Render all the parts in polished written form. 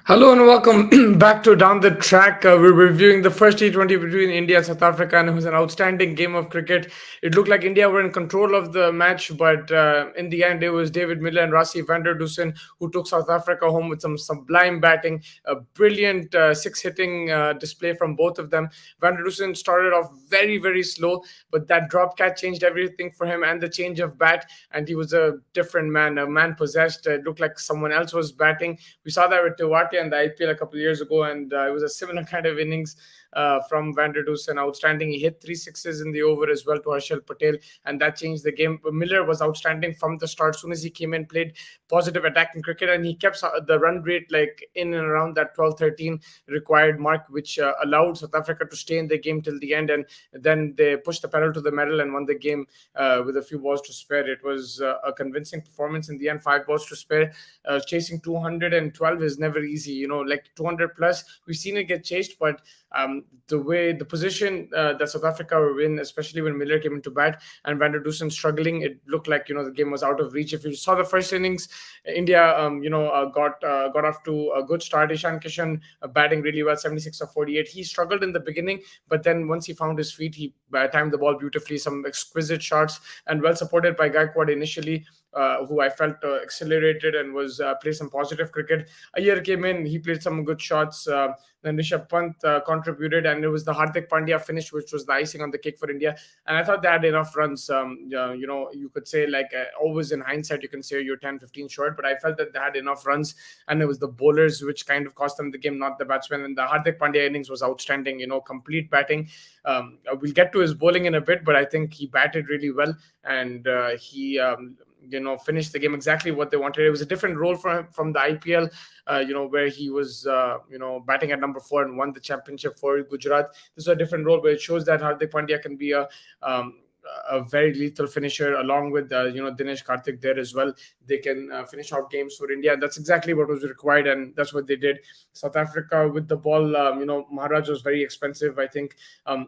Hello and welcome back to Down the Track. We're reviewing the first T20 between India and South Africa, and it was an outstanding game of cricket. It looked like India were in control of the match, but in the end, it was David Miller and Rassie who took South Africa home with some sublime batting, a brilliant six hitting display from both of them. Van der Dusen started off very, very slow, but that drop catch changed everything for him and the change of bat, and he was a different man, a man possessed. It looked like someone else was batting. We saw that with T20 and the IPL a couple of years ago, and it was a similar kind of innings from Van der Dusen. Outstanding. He hit three sixes in the over as well to Harshal Patel, and that changed the game. Miller was outstanding from the start. As soon as he came in, played positive attacking cricket, and he kept the run rate like in and around that 12-13 required mark, which allowed South Africa to stay in the game till the end, and then they pushed the pedal to the metal and won the game with a few balls to spare. It was a convincing performance in the end. 5 balls to spare. Chasing 212 is never easy. Like 200 plus, we've seen it get chased, but the position that South Africa were in, especially when Miller came into bat and Van der Dusen struggling, it looked like the game was out of reach. If you saw the first innings, India got off to a good start. Ishan Kishan batting really well, 76 of 48. He struggled in the beginning, but then once he found his feet, he timed the ball beautifully. Some exquisite shots and well supported by Gaikwad initially. Who I felt accelerated and was played some positive cricket. Iyer came in, he played some good shots. Then Rishabh Pant contributed, and it was the Hardik Pandya finish which was the icing on the cake for India. And I thought they had enough runs. You could say always in hindsight you can say you're 10-15 short, but I felt that they had enough runs, and it was the bowlers which kind of cost them the game, not the batsmen. And the Hardik Pandya innings was outstanding. Complete batting. We'll get to his bowling in a bit, but I think he batted really well, and he finished the game exactly what they wanted. It was a different role for him from the IPL, where he was, batting at number 4 and won the championship for Gujarat. This is a different role, but it shows that Hardik Pandya can be a very lethal finisher, along with Dinesh Karthik there as well. They can finish off games for India. That's exactly what was required, and that's what they did. South Africa with the ball, Maharaj was very expensive. I think,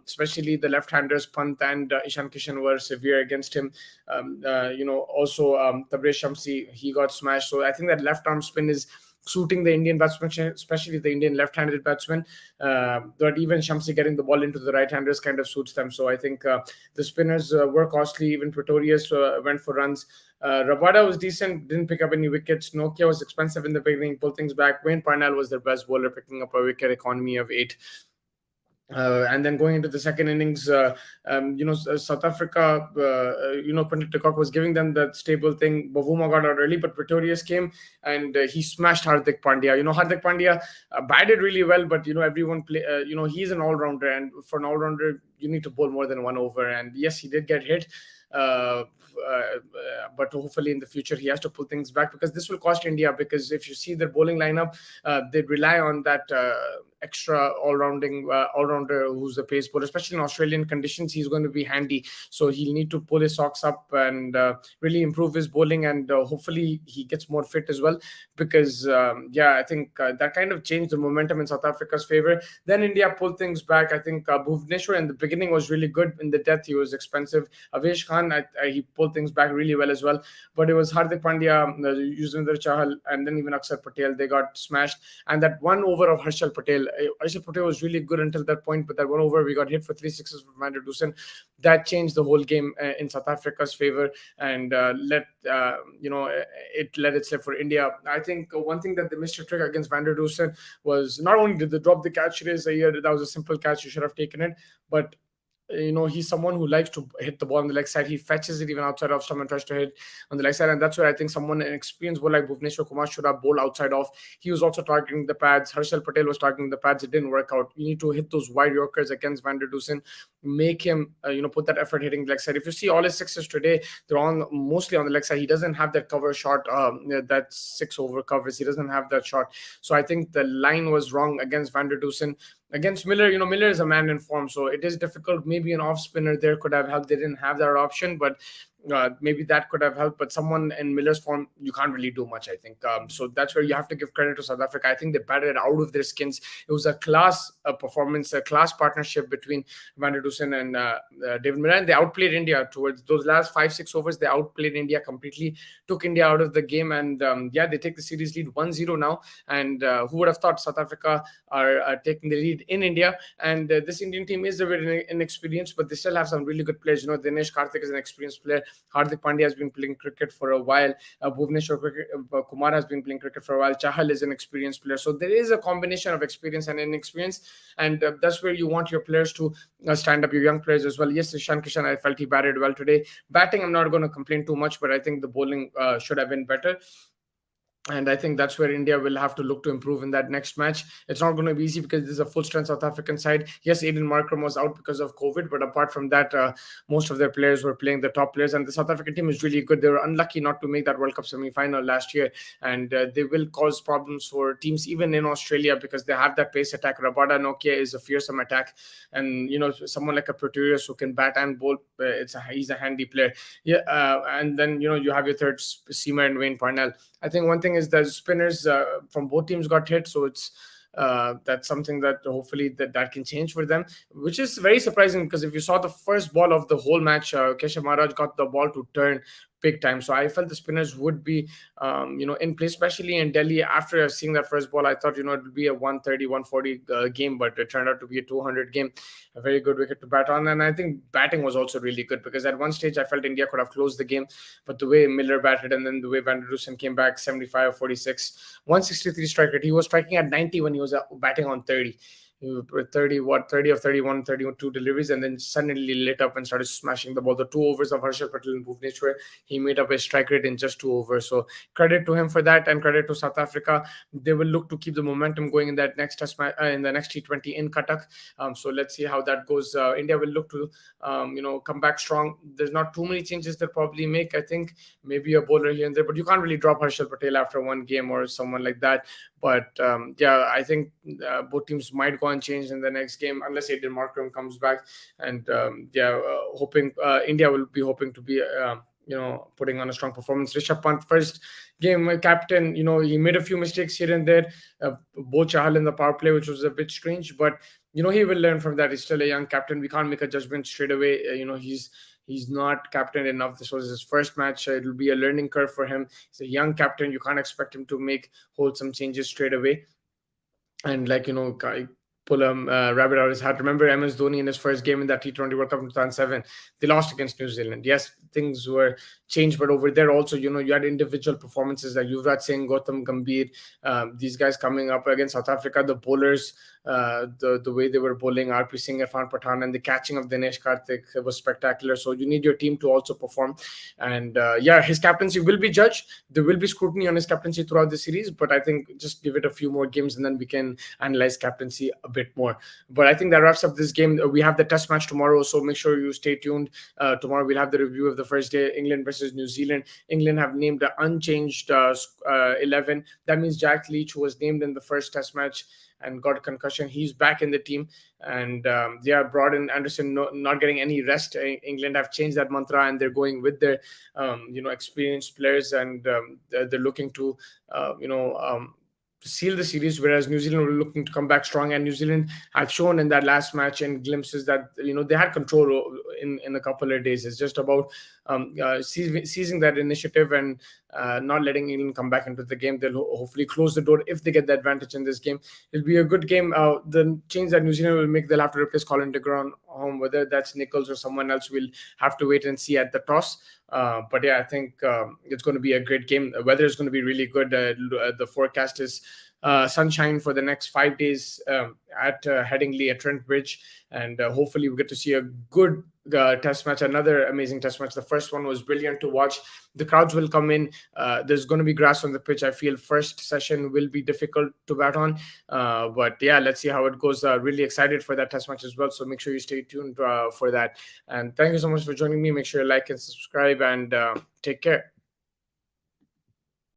especially the left-handers Pant and Ishan Kishan were severe against him. Also Tabraiz Shamsi, he got smashed. So I think that left arm spin is suiting the Indian batsmen, especially the Indian left-handed batsmen. But even Shamsi getting the ball into the right-handers kind of suits them. So I think the spinners were costly. Even Pretorius went for runs. Rabada was decent, didn't pick up any wickets. Nokia was expensive in the beginning, pulled things back. Wayne Parnell was their best bowler, picking up a wicket, economy of 8. And then going into the second innings, South Africa, Quinton de Kock was giving them that stable thing. Bavuma got out early, but Pretorius came and he smashed Hardik Pandya. Hardik Pandya batted really well, but everyone play. He's an all-rounder, and for an all-rounder, you need to bowl more than one over. And yes, he did get hit. But hopefully in the future he has to pull things back, because this will cost India. Because if you see their bowling lineup, they rely on that extra all-rounder who's a pace bowler, especially in Australian conditions. He's going to be handy, so he'll need to pull his socks up and really improve his bowling, and hopefully he gets more fit as well, because I think that kind of changed the momentum in South Africa's favor. Then India pulled things back. I think Bhuvneshwar in the beginning was really good. In the death, he was expensive. Avesh Khan, he pulled things back really well as well, but it was Hardik Pandya, Yuzvendra Chahal, and then even Akshar Patel, they got smashed. And that one over of Harshal Patel was really good until that point, but that one over we got hit for 3 sixes from Van der Dusen. That changed the whole game in South Africa's favor, and let it slip for India. I think one thing that they missed a trick against Van der Dusen was, not only did they drop the catch race a year, that was a simple catch, you should have taken it, but he's someone who likes to hit the ball on the leg side. He fetches it even outside off stump and tries to hit on the leg side, and that's where I think someone an experienced bowler like Bhuvneshwar Kumar should have bowled outside off. He was also targeting the pads. Harshal Patel was targeting the pads. It didn't work out. You need to hit those wide Yorkers against Van der Dusen, make him put that effort hitting the leg side. If you see all his sixes today, they're mostly on the leg side. He doesn't have that cover shot, that 6 over covers. He doesn't have that shot. So I think the line was wrong against Van der Dusen. Against Miller, Miller is a man in form, so it is difficult. Maybe an off spinner there could have helped. They didn't have that option, but maybe that could have helped. But someone in Miller's form, you can't really do much, I think. So that's where you have to give credit to South Africa. I think they batted it out of their skins. It was a class performance, a class partnership between Van der Dusen and David Miller. And they outplayed India towards those last 5-6 overs. They outplayed India completely, took India out of the game. And yeah, they take the series lead 1-0 now. And who would have thought South Africa are taking the lead in India? And this Indian team is a bit inexperienced, but they still have some really good players. Dinesh Karthik is an experienced player. Hardik Pandya has been playing cricket for a while. Kumar has been playing cricket for a while. Chahal is an experienced player. So there is a combination of experience and inexperience. And that's where you want your players to stand up, your young players as well. Yes, Ishan Kishan, I felt he batted well today. Batting, I'm not going to complain too much, but I think the bowling should have been better. And I think that's where India will have to look to improve in that next match. It's not going to be easy because there's a full-strength South African side. Yes, Aiden Markram was out because of COVID, but apart from that, most of their players were playing, the top players. And the South African team is really good. They were unlucky not to make that World Cup semi-final last year. And they will cause problems for teams even in Australia because they have that pace attack. Rabada Nokia is a fearsome attack. And, someone like a Pretorius who can bat and bowl, he's a handy player. Yeah, and then, you have your third seamer and Wayne Parnell. I think one thing is the spinners from both teams got hit, so it's that's something that hopefully that can change for them, which is very surprising because if you saw the first ball of the whole match, Keshav Maharaj got the ball to turn big time. So I felt the spinners would be, in place, especially in Delhi. After seeing that first ball, I thought, it would be a 130, 140 game, but it turned out to be a 200 game. A very good wicket to bat on. And I think batting was also really good because at one stage I felt India could have closed the game, but the way Miller batted and then the way Van der Dusen came back, 75, 46, 163 strike rate. He was striking at 90 when he was batting on 30. 30 or 31, 32 deliveries, and then suddenly lit up and started smashing the ball. The 2 overs of Harshal Patel and Bhuvneshwar, he made up a strike rate in just 2 overs. So credit to him for that, and credit to South Africa. They will look to keep the momentum going in that next test match, in the next T20 in Cuttack. So let's see how that goes. India will look to, come back strong. There's not too many changes they'll probably make. I think maybe a bowler here and there, but you can't really drop Harshal Patel after one game or someone like that. But yeah, I think both teams might go and change in the next game unless Aiden Markram comes back. And hoping India will be hoping to be putting on a strong performance. Rishabh Pant, first game captain, he made a few mistakes here and there. Both Chahal in the power play, which was a bit strange, but he will learn from that. He's still a young captain. We can't make a judgment straight away. He's not captain enough. This was his first match. It will be a learning curve for him. He's a young captain. You can't expect him to make wholesome changes straight away. And pull a rabbit out of his hat. Remember MS Dhoni in his first game in that T20 World Cup in 2007, they lost against New Zealand. Yes, things were changed, but over there also, you had individual performances like Yuvraj Singh, Gautam Gambhir, these guys coming up against South Africa, the bowlers, the way they were bowling, RP Singh, Irfan Pathan, and the catching of Dinesh Karthik was spectacular. So you need your team to also perform. And his captaincy will be judged. There will be scrutiny on his captaincy throughout the series, but I think just give it a few more games and then we can analyze captaincy a bit more. But I think that wraps up this game. We have the test match tomorrow, so make sure you stay tuned. Tomorrow we'll have the review of the first day, England versus New Zealand. England have named an unchanged 11. That means Jack Leach, who was named in the first test match and got a concussion, he's back in the team. And Broad and Anderson not getting any rest. England have changed that mantra and they're going with their experienced players, and they're looking to seal the series, whereas New Zealand were looking to come back strong. And New Zealand had shown in that last match in glimpses that they had control in a couple of days. It's just about seizing that initiative and not letting England come back into the game. They'll hopefully close the door if they get the advantage in this game. It'll be a good game. The change that New Zealand will make, they'll have to replace Colin de Graan home. Whether that's Nichols or someone else, we'll have to wait and see at the toss. But yeah, I think it's going to be a great game. The weather is going to be really good. The forecast is sunshine for the next 5 days at Headingley at Trent Bridge, and hopefully we get to see a good test match, another amazing test match. The first one was brilliant to watch. The crowds will come in. There's going to be grass on the pitch. I feel first session will be difficult to bat on, but yeah, let's see how it goes. Really excited for that test match as well, so make sure you stay tuned for that. And thank you so much for joining me. Make sure you like and subscribe, and take care.